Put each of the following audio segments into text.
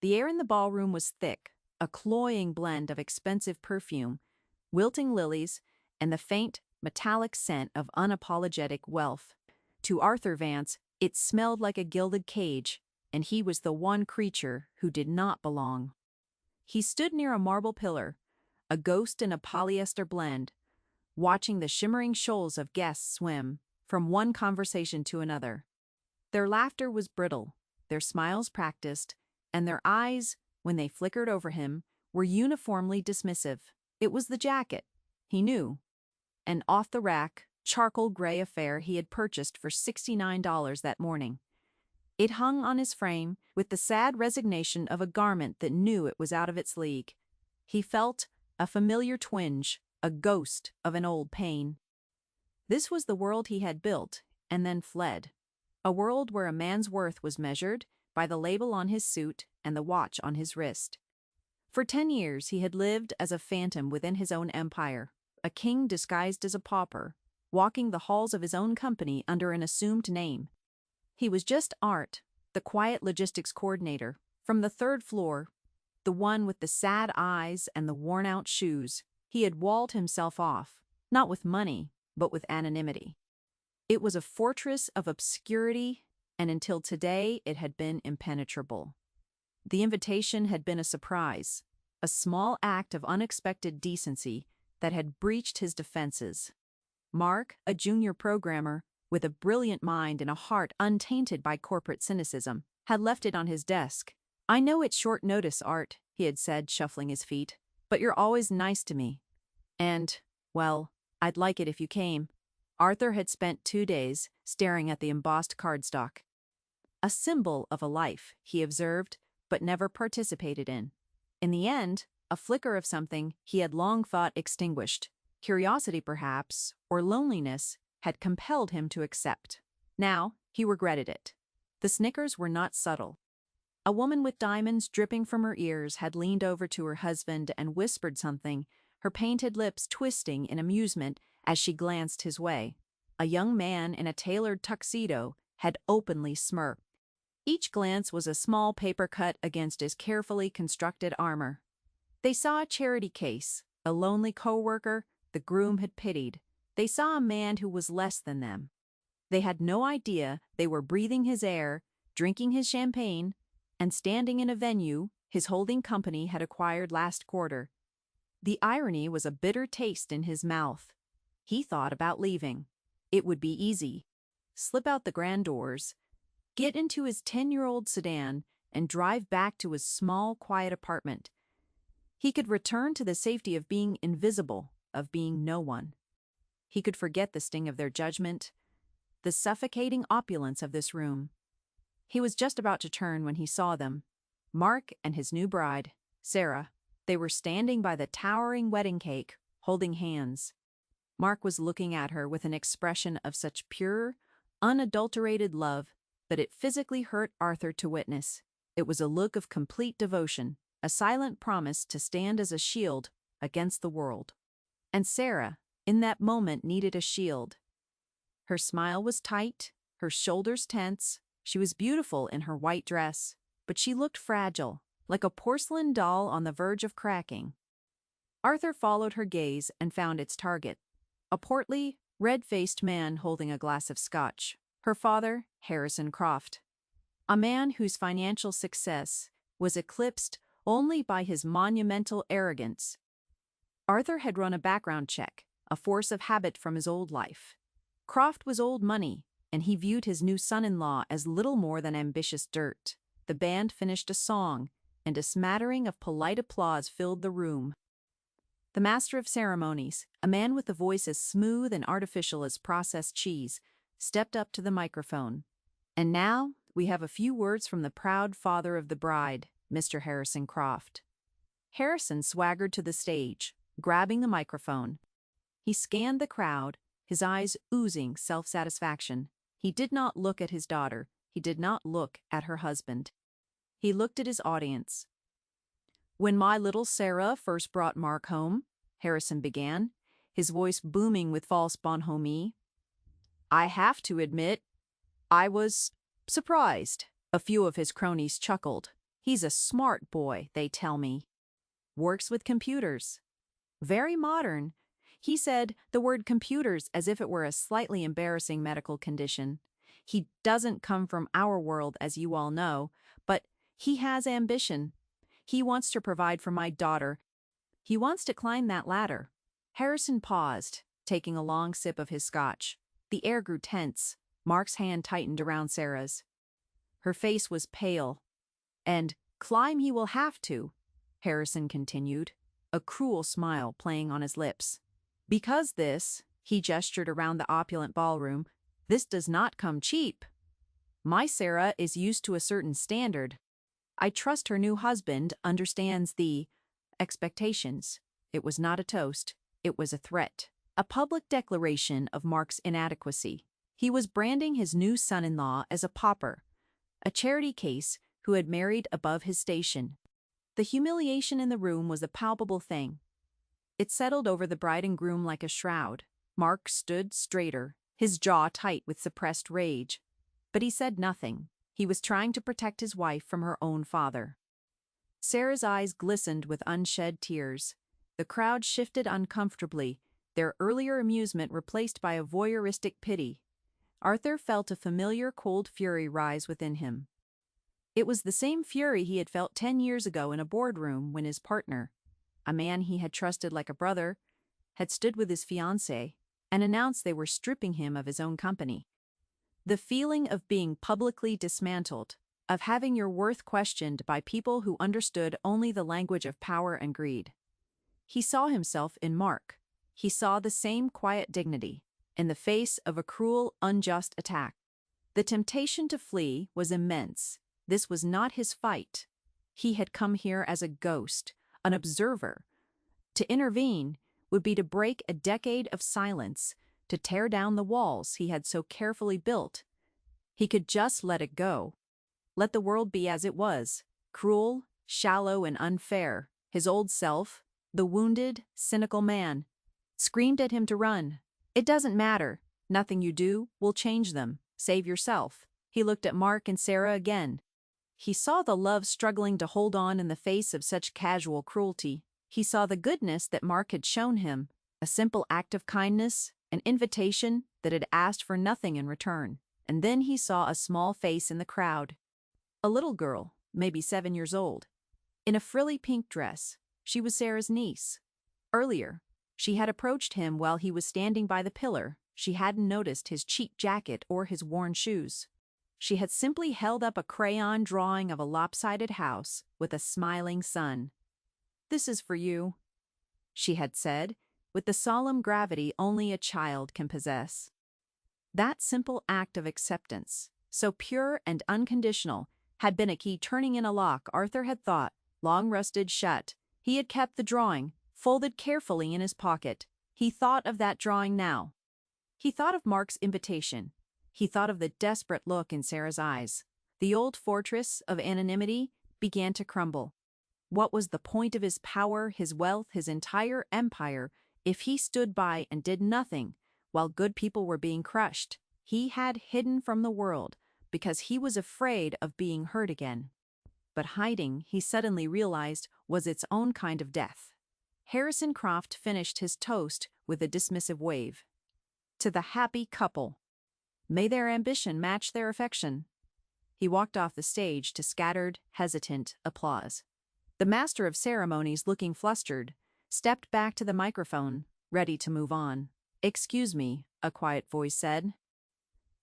The air in the ballroom was thick, a cloying blend of expensive perfume, wilting lilies, and the faint, metallic scent of unapologetic wealth. To Arthur Vance, it smelled like a gilded cage, and he was the one creature who did not belong. He stood near a marble pillar, a ghost in a polyester blend, watching the shimmering shoals of guests swim from one conversation to another. Their laughter was brittle, their smiles practiced, and their eyes, when they flickered over him, were uniformly dismissive. It was the jacket, he knew, an off-the-rack, charcoal gray affair he had purchased for $69 that morning. It hung on his frame with the sad resignation of a garment that knew it was out of its league. He felt a familiar twinge, a ghost of an old pain. This was the world he had built and then fled. A world where a man's worth was measured by the label on his suit and the watch on his wrist. For 10 years he had lived as a phantom within his own empire, a king disguised as a pauper, walking the halls of his own company under an assumed name. He was just Art, the quiet logistics coordinator, from the 3rd floor, the one with the sad eyes and the worn-out shoes. He had walled himself off, not with money, but with anonymity. It was a fortress of obscurity, and until today it had been impenetrable. The invitation had been a surprise, a small act of unexpected decency that had breached his defenses. Mark, a junior programmer, with a brilliant mind and a heart untainted by corporate cynicism, had left it on his desk. "I know it's short notice, Art," he had said, shuffling his feet, "but you're always nice to me. And, well, I'd like it if you came." Arthur had spent 2 days staring at the embossed cardstock. A symbol of a life, he observed, but never participated in. In the end, a flicker of something he had long thought extinguished. Curiosity, perhaps, or loneliness, had compelled him to accept. Now, he regretted it. The snickers were not subtle. A woman with diamonds dripping from her ears had leaned over to her husband and whispered something, her painted lips twisting in amusement as she glanced his way. A young man in a tailored tuxedo had openly smirked. Each glance was a small paper cut against his carefully constructed armor. They saw a charity case, a lonely coworker the groom had pitied. They saw a man who was less than them. They had no idea they were breathing his air, drinking his champagne, and standing in a venue his holding company had acquired last quarter. The irony was a bitter taste in his mouth. He thought about leaving. It would be easy. Slip out the grand doors, get into his 10-year-old sedan, and drive back to his small, quiet apartment. He could return to the safety of being invisible, of being no one. He could forget the sting of their judgment, the suffocating opulence of this room. He was just about to turn when he saw them. Mark and his new bride, Sarah. They were standing by the towering wedding cake, holding hands. Mark was looking at her with an expression of such pure, unadulterated love that it physically hurt Arthur to witness. It was a look of complete devotion, a silent promise to stand as a shield against the world. And Sarah, in that moment, needed a shield. Her smile was tight, her shoulders tense. She was beautiful in her white dress, but she looked fragile, like a porcelain doll on the verge of cracking. Arthur followed her gaze and found its target, a portly, red-faced man holding a glass of scotch. Her father, Harrison Croft, a man whose financial success was eclipsed only by his monumental arrogance. Arthur had run a background check, a force of habit from his old life. Croft was old money, and he viewed his new son-in-law as little more than ambitious dirt. The band finished a song, and a smattering of polite applause filled the room. The master of ceremonies, a man with a voice as smooth and artificial as processed cheese, stepped up to the microphone. "And now, we have a few words from the proud father of the bride, Mr. Harrison Croft." Harrison swaggered to the stage, grabbing the microphone. He scanned the crowd, his eyes oozing self-satisfaction. He did not look at his daughter. He did not look at her husband. He looked at his audience. "When my little Sarah first brought Mark home," Harrison began, his voice booming with false bonhomie, "I have to admit, I was surprised." A few of his cronies chuckled. He's a smart boy, they tell me. Works with computers. Very modern. He said the word computers as if it were a slightly embarrassing medical condition. He doesn't come from our world, as you all know, but he has ambition. He wants to provide for my daughter. He wants to climb that ladder. Harrison paused, taking a long sip of his scotch. The air grew tense. Mark's hand tightened around Sarah's. Her face was pale. And climb he will have to, Harrison continued, a cruel smile playing on his lips. Because this, he gestured around the opulent ballroom, this does not come cheap. My Sarah is used to a certain standard. I trust her new husband understands the expectations. It was not a toast, it was a threat, a public declaration of Mark's inadequacy. He was branding his new son-in-law as a pauper, a charity case who had married above his station. The humiliation in the room was a palpable thing. It settled over the bride and groom like a shroud. Mark stood straighter, his jaw tight with suppressed rage. But he said nothing. He was trying to protect his wife from her own father. Sarah's eyes glistened with unshed tears. The crowd shifted uncomfortably, their earlier amusement replaced by a voyeuristic pity. Arthur felt a familiar cold fury rise within him. It was the same fury he had felt 10 years ago in a boardroom when his partner, a man he had trusted like a brother, had stood with his fiancée and announced they were stripping him of his own company. The feeling of being publicly dismantled, of having your worth questioned by people who understood only the language of power and greed. He saw himself in Mark. He saw the same quiet dignity in the face of a cruel, unjust attack. The temptation to flee was immense. This was not his fight. He had come here as a ghost, an observer. To intervene would be to break a decade of silence, to tear down the walls he had so carefully built. He could just let it go. Let the world be as it was, cruel, shallow, and unfair. His old self, the wounded, cynical man, screamed at him to run. It doesn't matter. Nothing you do will change them. Save yourself. He looked at Mark and Sarah again. He saw the love struggling to hold on in the face of such casual cruelty. He saw the goodness that Mark had shown him, a simple act of kindness, an invitation that had asked for nothing in return. And then he saw a small face in the crowd. A little girl, maybe 7 years old, in a frilly pink dress. She was Sarah's niece. Earlier, she had approached him while he was standing by the pillar. She hadn't noticed his cheap jacket or his worn shoes. She had simply held up a crayon drawing of a lopsided house with a smiling sun. "This is for you," she had said, with the solemn gravity only a child can possess. That simple act of acceptance, so pure and unconditional, had been a key turning in a lock Arthur had thought, long rusted shut. He had kept the drawing, folded carefully in his pocket. He thought of that drawing now. He thought of Mark's invitation. He thought of the desperate look in Sarah's eyes. The old fortress of anonymity began to crumble. What was the point of his power, his wealth, his entire empire, if he stood by and did nothing while good people were being crushed? He had hidden from the world because he was afraid of being hurt again. But hiding, he suddenly realized, was its own kind of death. Harrison Croft finished his toast with a dismissive wave. To the happy couple. May their ambition match their affection. He walked off the stage to scattered, hesitant applause. The master of ceremonies, looking flustered, stepped back to the microphone, ready to move on. "Excuse me," a quiet voice said.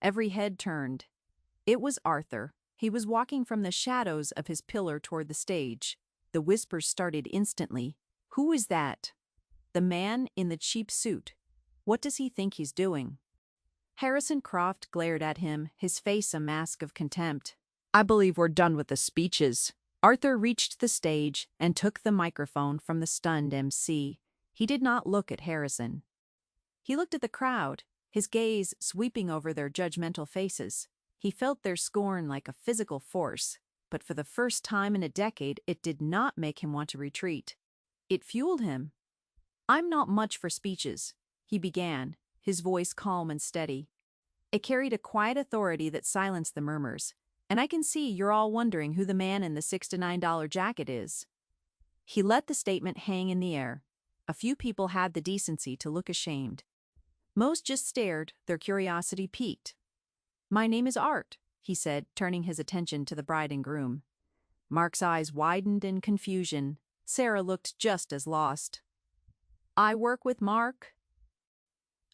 Every head turned. It was Arthur. He was walking from the shadows of his pillar toward the stage. The whispers started instantly. "Who is that? The man in the cheap suit. What does he think he's doing?" Harrison Croft glared at him, his face a mask of contempt. "I believe we're done with the speeches." Arthur reached the stage and took the microphone from the stunned MC. He did not look at Harrison. He looked at the crowd, his gaze sweeping over their judgmental faces. He felt their scorn like a physical force, but for the first time in a decade, it did not make him want to retreat. It fueled him. "I'm not much for speeches," he began, his voice calm and steady. It carried a quiet authority that silenced the murmurs. And I can see you're all wondering who the man in the $6 to $9 jacket is. He let the statement hang in the air. A few people had the decency to look ashamed. Most just stared, their curiosity piqued. "My name is Art," he said, turning his attention to the bride and groom. Mark's eyes widened in confusion. Sarah looked just as lost. "I work with Mark.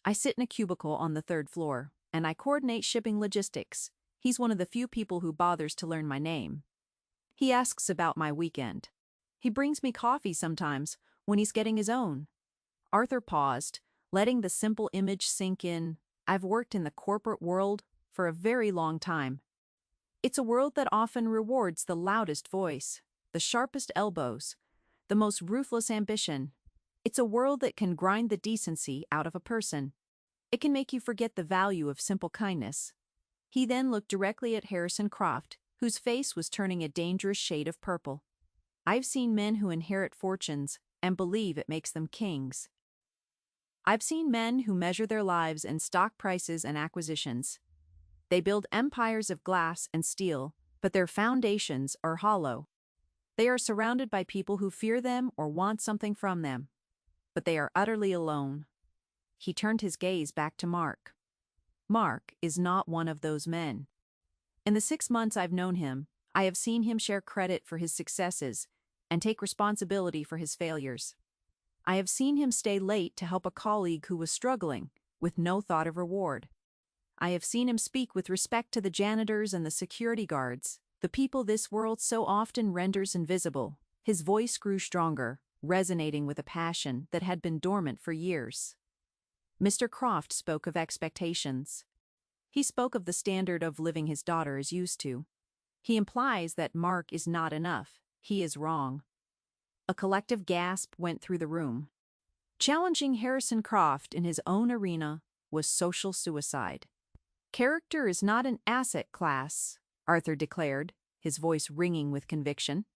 I sit in a cubicle on the third floor, and I coordinate shipping logistics. He's one of the few people who bothers to learn my name. He asks about my weekend. He brings me coffee sometimes, when he's getting his own." Arthur paused, letting the simple image sink in. "I've worked in the corporate world for a very long time. It's a world that often rewards the loudest voice, the sharpest elbows, the most ruthless ambition. It's a world that can grind the decency out of a person. It can make you forget the value of simple kindness." He then looked directly at Harrison Croft, whose face was turning a dangerous shade of purple. "I've seen men who inherit fortunes and believe it makes them kings. I've seen men who measure their lives in stock prices and acquisitions. They build empires of glass and steel, but their foundations are hollow. They are surrounded by people who fear them or want something from them, but they are utterly alone." He turned his gaze back to Mark. "Mark is not one of those men. In the 6 months I've known him, I have seen him share credit for his successes and take responsibility for his failures. I have seen him stay late to help a colleague who was struggling, with no thought of reward. I have seen him speak with respect to the janitors and the security guards, the people this world so often renders invisible." His voice grew stronger, resonating with a passion that had been dormant for years. Mr. Croft spoke of expectations. He spoke of the standard of living his daughter is used to. He implies that Mark is not enough. He is wrong. A collective gasp went through the room. Challenging Harrison Croft in his own arena was social suicide. "Character is not an asset class," Arthur declared, his voice ringing with conviction.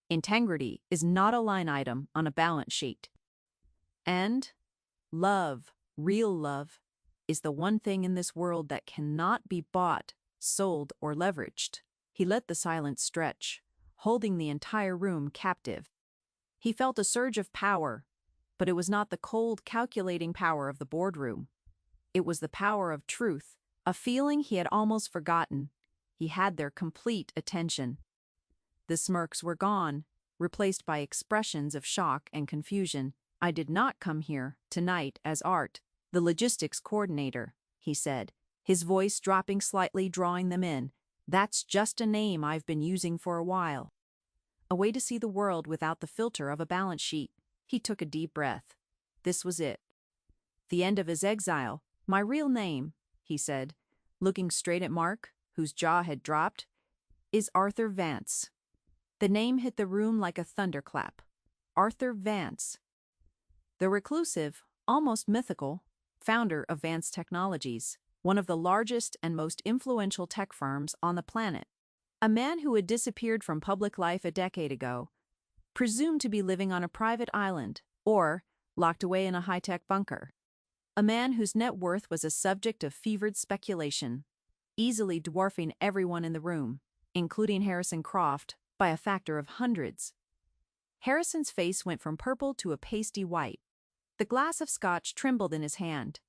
"Integrity is not a line item on a balance sheet. And love, real love, is the one thing in this world that cannot be bought, sold, or leveraged." He let the silence stretch, holding the entire room captive. He felt a surge of power, but it was not the cold, calculating power of the boardroom. It was the power of truth, a feeling he had almost forgotten. He had their complete attention. The smirks were gone, replaced by expressions of shock and confusion. "I did not come here tonight as Art, the logistics coordinator," he said, his voice dropping slightly, drawing them in. "That's just a name I've been using for a while. A way to see the world without the filter of a balance sheet." He took a deep breath. This was it. The end of his exile. "My real name," he said, looking straight at Mark, whose jaw had dropped, "is Arthur Vance." The name hit the room like a thunderclap. Arthur Vance. The reclusive, almost mythical, founder of Vance Technologies, one of the largest and most influential tech firms on the planet. A man who had disappeared from public life a decade ago, presumed to be living on a private island or locked away in a high-tech bunker. A man whose net worth was a subject of fevered speculation, easily dwarfing everyone in the room, including Harrison Croft, by a factor of hundreds. Harrison's face went from purple to a pasty white. The glass of scotch trembled in his hand.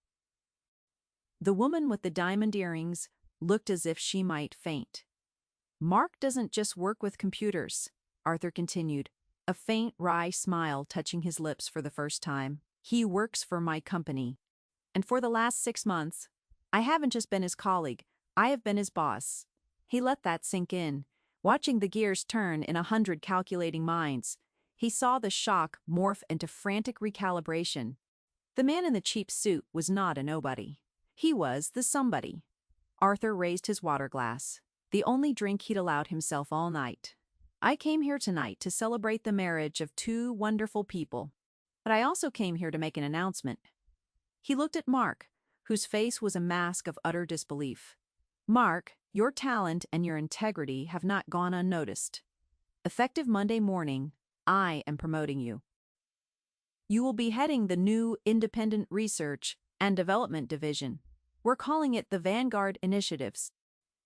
The woman with the diamond earrings looked as if she might faint. "Mark doesn't just work with computers," Arthur continued, a faint wry smile touching his lips for the first time. "He works for my company. And for the last 6 months, I haven't just been his colleague, I have been his boss." He let that sink in, watching the gears turn in 100 calculating minds. He saw the shock morph into frantic recalibration. The man in the cheap suit was not a nobody. He was the somebody. Arthur raised his water glass, the only drink he'd allowed himself all night. "I came here tonight to celebrate the marriage of 2 wonderful people, but I also came here to make an announcement." He looked at Mark, whose face was a mask of utter disbelief. "Mark, your talent and your integrity have not gone unnoticed. Effective Monday morning, I am promoting you. You will be heading the new Independent Research and Development Division. We're calling it the Vanguard Initiatives.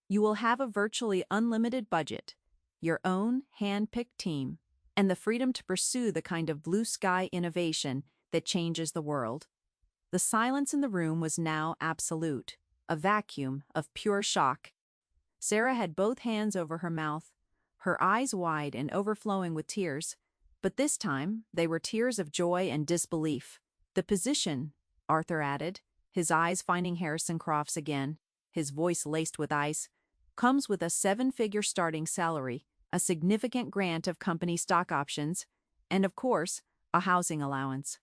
You will have a virtually unlimited budget, your own hand-picked team, and the freedom to pursue the kind of blue-sky innovation that changes the world. The silence in the room was now absolute, a vacuum of pure shock. Sarah had both hands over her mouth, her eyes wide and overflowing with tears, but this time they were tears of joy and disbelief. The position, Arthur added, his eyes finding Harrison Crofts again, his voice laced with ice, comes with a 7-figure starting salary, a significant grant of company stock options, and of course, a housing allowance.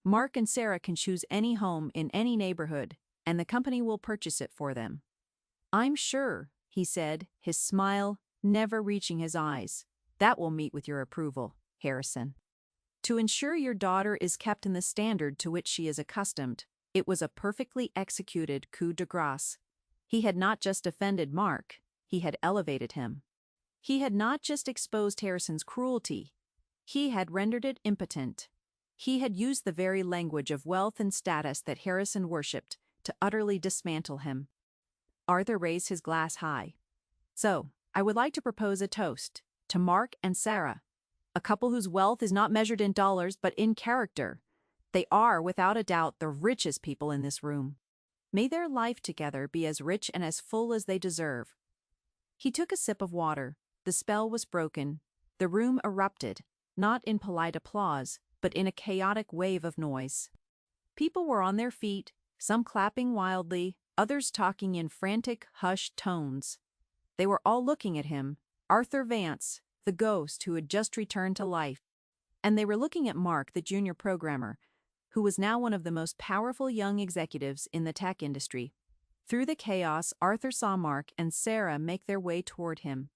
Mark and Sarah can choose any home in any neighborhood, and the company will purchase it for them. I'm sure, he said, his smile never reaching his eyes, that will meet with your approval, Harrison. To ensure your daughter is kept in the standard to which she is accustomed, it was a perfectly executed coup de grace. He had not just offended Mark, he had elevated him. He had not just exposed Harrison's cruelty, he had rendered it impotent. He had used the very language of wealth and status that Harrison worshipped to utterly dismantle him. Arthur raised his glass high. So, I would like to propose a toast to Mark and Sarah, a couple whose wealth is not measured in dollars but in character. They are, without a doubt, the richest people in this room. May their life together be as rich and as full as they deserve. He took a sip of water. The spell was broken. The room erupted, not in polite applause, but in a chaotic wave of noise. People were on their feet, some clapping wildly, others talking in frantic, hushed tones. They were all looking at him, Arthur Vance, the ghost who had just returned to life. And they were looking at Mark, the junior programmer, who was now one of the most powerful young executives in the tech industry. Through the chaos, Arthur saw Mark and Sarah make their way toward him.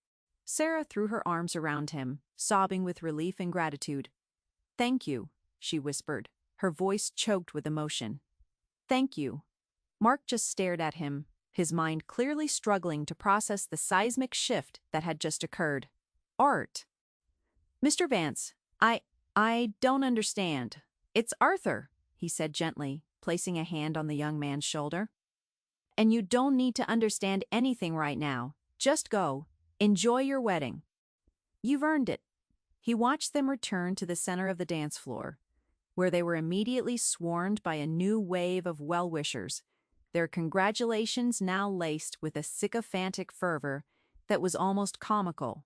Sarah threw her arms around him, sobbing with relief and gratitude. "Thank you," she whispered, her voice choked with emotion. "Thank you." Mark just stared at him, his mind clearly struggling to process the seismic shift that had just occurred. Art. "Mr. Vance, I don't understand. It's Arthur," he said gently, placing a hand on the young man's shoulder. "And you don't need to understand anything right now. Just go. Enjoy your wedding. You've earned it." He watched them return to the center of the dance floor, where they were immediately swarmed by a new wave of well-wishers, their congratulations now laced with a sycophantic fervor that was almost comical.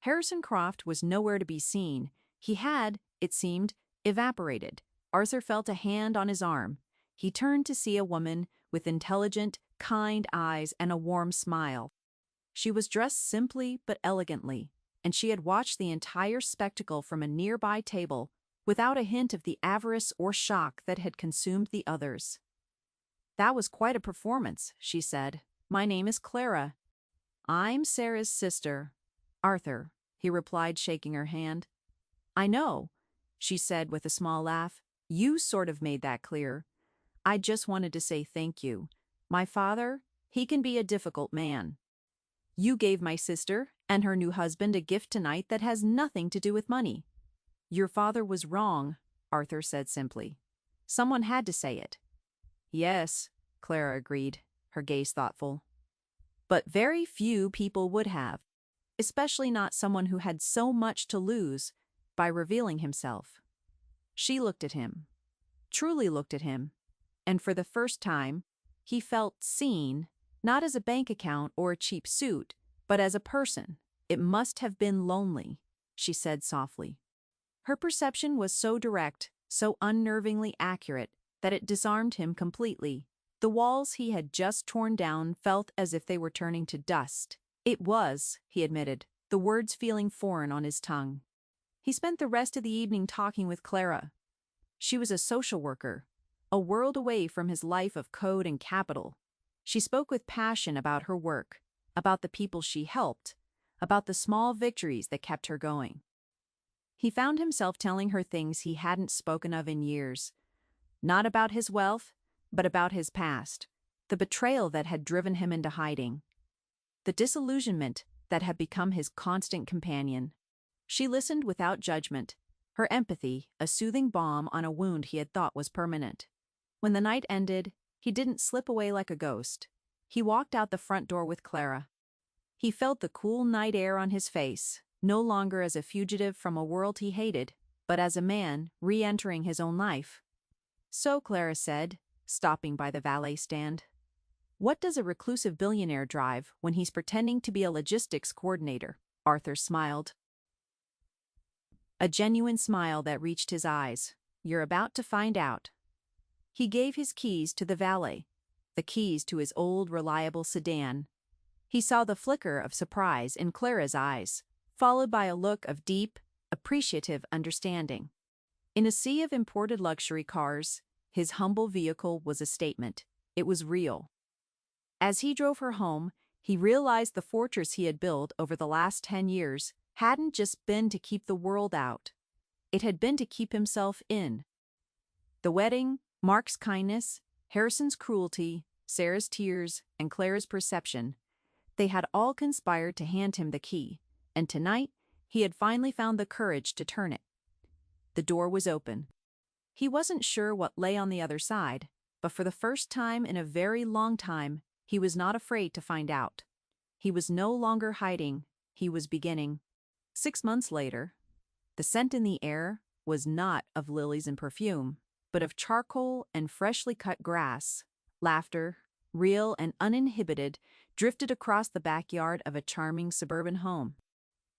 Harrison Croft was nowhere to be seen. He had, it seemed, evaporated. Arthur felt a hand on his arm. He turned to see a woman with intelligent, kind eyes and a warm smile. She was dressed simply but elegantly, and she had watched the entire spectacle from a nearby table without a hint of the avarice or shock that had consumed the others. "That was quite a performance," she said. "My name is Clara." "I'm Sarah's sister, Arthur," he replied, shaking her hand. "I know," she said with a small laugh. "You sort of made that clear. I just wanted to say thank you. My father, he can be a difficult man. You gave my sister and her new husband a gift tonight that has nothing to do with money." "Your father was wrong," Arthur said simply. "Someone had to say it." "Yes," Clara agreed, her gaze thoughtful. "But very few people would have, especially not someone who had so much to lose by revealing himself." She looked at him, truly looked at him, and for the first time, he felt seen, not as a bank account or a cheap suit, but as a person. "It must have been lonely," she said softly. Her perception was so direct, so unnervingly accurate, that it disarmed him completely. The walls he had just torn down felt as if they were turning to dust. "It was," he admitted, the words feeling foreign on his tongue. He spent the rest of the evening talking with Clara. She was a social worker, a world away from his life of code and capital. She spoke with passion about her work, about the people she helped, about the small victories that kept her going. He found himself telling her things he hadn't spoken of in years, not about his wealth, but about his past, the betrayal that had driven him into hiding, the disillusionment that had become his constant companion. She listened without judgment, her empathy a soothing balm on a wound he had thought was permanent. When the night ended, he didn't slip away like a ghost. He walked out the front door with Clara. He felt the cool night air on his face, no longer as a fugitive from a world he hated, but as a man re-entering his own life. "So," Clara said, stopping by the valet stand, "what does a reclusive billionaire drive when he's pretending to be a logistics coordinator?" Arthur smiled. A genuine smile that reached his eyes. "You're about to find out." He gave his keys to the valet, the keys to his old reliable sedan. He saw the flicker of surprise in Clara's eyes, followed by a look of deep, appreciative understanding. In a sea of imported luxury cars, his humble vehicle was a statement. It was real. As he drove her home, he realized the fortress he had built over the last 10 years hadn't just been to keep the world out. It had been to keep himself in. The wedding, Mark's kindness, Harrison's cruelty, Sarah's tears, and Clara's perception, they had all conspired to hand him the key, and tonight he had finally found the courage to turn it. The door was open. He wasn't sure what lay on the other side, but for the first time in a very long time, he was not afraid to find out. He was no longer hiding, he was beginning. 6 months later, the scent in the air was not of lilies and perfume, but of charcoal and freshly cut grass. Laughter, real and uninhibited, drifted across the backyard of a charming suburban home.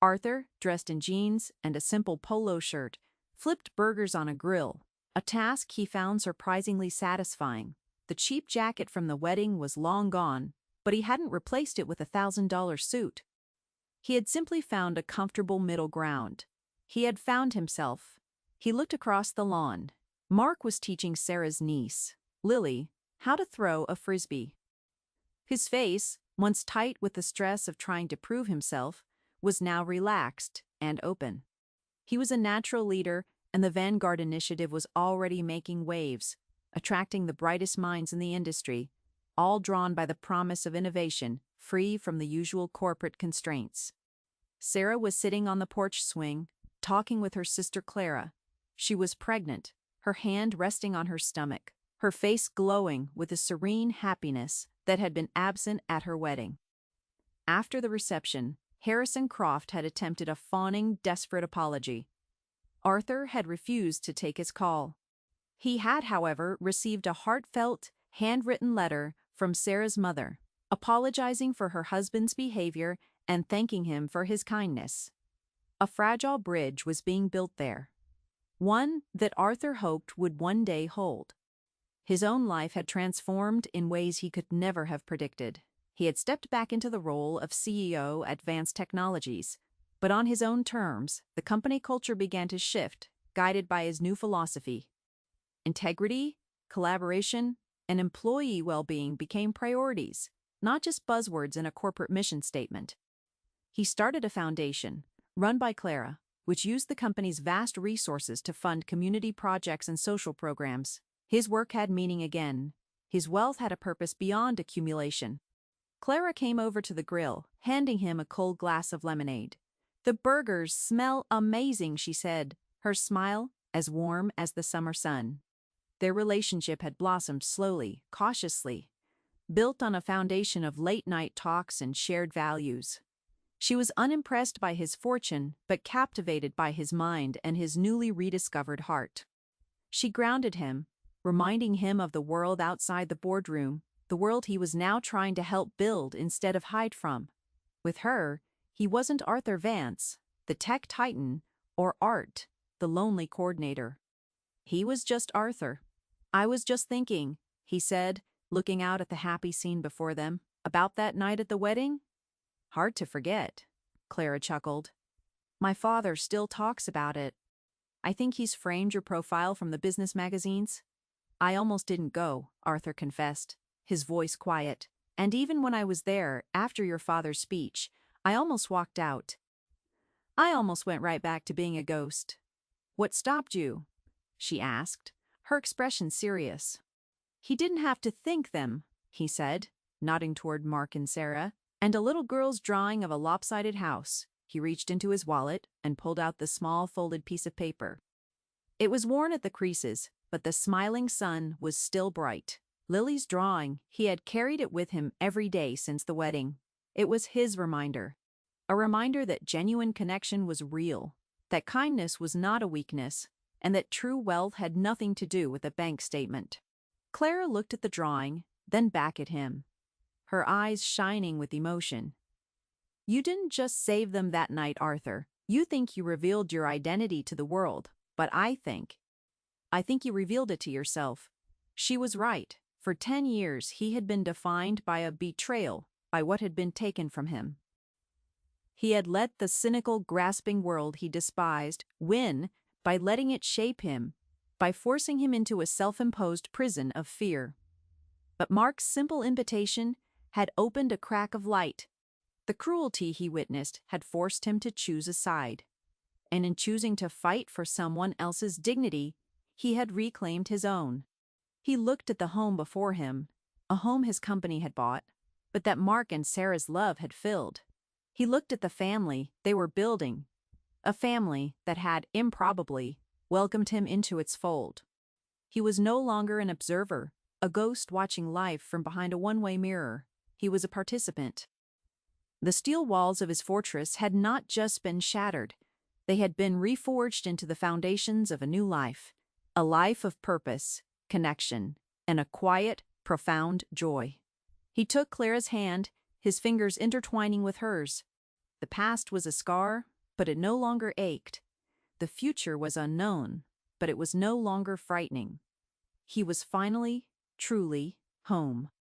Arthur, dressed in jeans and a simple polo shirt, flipped burgers on a grill, a task he found surprisingly satisfying. The cheap jacket from the wedding was long gone, but he hadn't replaced it with a $1,000 suit. He had simply found a comfortable middle ground. He had found himself. He looked across the lawn. Mark was teaching Sarah's niece, Lily, how to throw a frisbee. His face, once tight with the stress of trying to prove himself, was now relaxed and open. He was a natural leader, and the Vanguard Initiative was already making waves, attracting the brightest minds in the industry, all drawn by the promise of innovation, free from the usual corporate constraints. Sarah was sitting on the porch swing, talking with her sister Clara. She was pregnant, her hand resting on her stomach, her face glowing with a serene happiness that had been absent at her wedding. After the reception, Harrison Croft had attempted a fawning, desperate apology. Arthur had refused to take his call. He had, however, received a heartfelt, handwritten letter from Sarah's mother, apologizing for her husband's behavior and thanking him for his kindness. A fragile bridge was being built there, one that Arthur hoped would one day hold. His own life had transformed in ways he could never have predicted. He had stepped back into the role of CEO at Vance Technologies, but on his own terms, the company culture began to shift, guided by his new philosophy. Integrity, collaboration, and employee well-being became priorities, not just buzzwords in a corporate mission statement. He started a foundation, run by Clara, which used the company's vast resources to fund community projects and social programs. His work had meaning again. His wealth had a purpose beyond accumulation. Clara came over to the grill, handing him a cold glass of lemonade. "The burgers smell amazing," she said, her smile as warm as the summer sun. Their relationship had blossomed slowly, cautiously, built on a foundation of late-night talks and shared values. She was unimpressed by his fortune, but captivated by his mind and his newly rediscovered heart. She grounded him, reminding him of the world outside the boardroom, the world he was now trying to help build instead of hide from. With her, he wasn't Arthur Vance, the tech titan, or Art, the lonely coordinator. He was just Arthur. "I was just thinking," he said, looking out at the happy scene before them, "about that night at the wedding." "Hard to forget," Clara chuckled. "My father still talks about it. I think he's framed your profile from the business magazines." "I almost didn't go," Arthur confessed, his voice quiet. "And even when I was there, after your father's speech, I almost walked out. I almost went right back to being a ghost." "What stopped you?" she asked, her expression serious. "He didn't have to think them," he said, nodding toward Mark and Sarah, "and a little girl's drawing of a lopsided house." He reached into his wallet and pulled out the small folded piece of paper. It was worn at the creases, but the smiling sun was still bright. Lily's drawing, he had carried it with him every day since the wedding. It was his reminder. A reminder that genuine connection was real, that kindness was not a weakness, and that true wealth had nothing to do with a bank statement. Clara looked at the drawing, then back at him, her eyes shining with emotion. You didn't just save them that night, Arthur. You think you revealed your identity to the world, but I think you revealed it to yourself. She was right. For 10 years, he had been defined by a betrayal, by what had been taken from him. He had let the cynical, grasping world he despised win by letting it shape him, by forcing him into a self-imposed prison of fear. But Mark's simple invitation had opened a crack of light. The cruelty he witnessed had forced him to choose a side. And in choosing to fight for someone else's dignity, he had reclaimed his own. He looked at the home before him, a home his company had bought, but that Mark and Sarah's love had filled. He looked at the family they were building, a family that had, improbably, welcomed him into its fold. He was no longer an observer, a ghost watching life from behind a one-way mirror. He was a participant. The steel walls of his fortress had not just been shattered. They had been reforged into the foundations of a new life, a life of purpose, connection, and a quiet, profound joy. He took Clara's hand, his fingers intertwining with hers. The past was a scar, but it no longer ached. The future was unknown, but it was no longer frightening. He was finally, truly, home.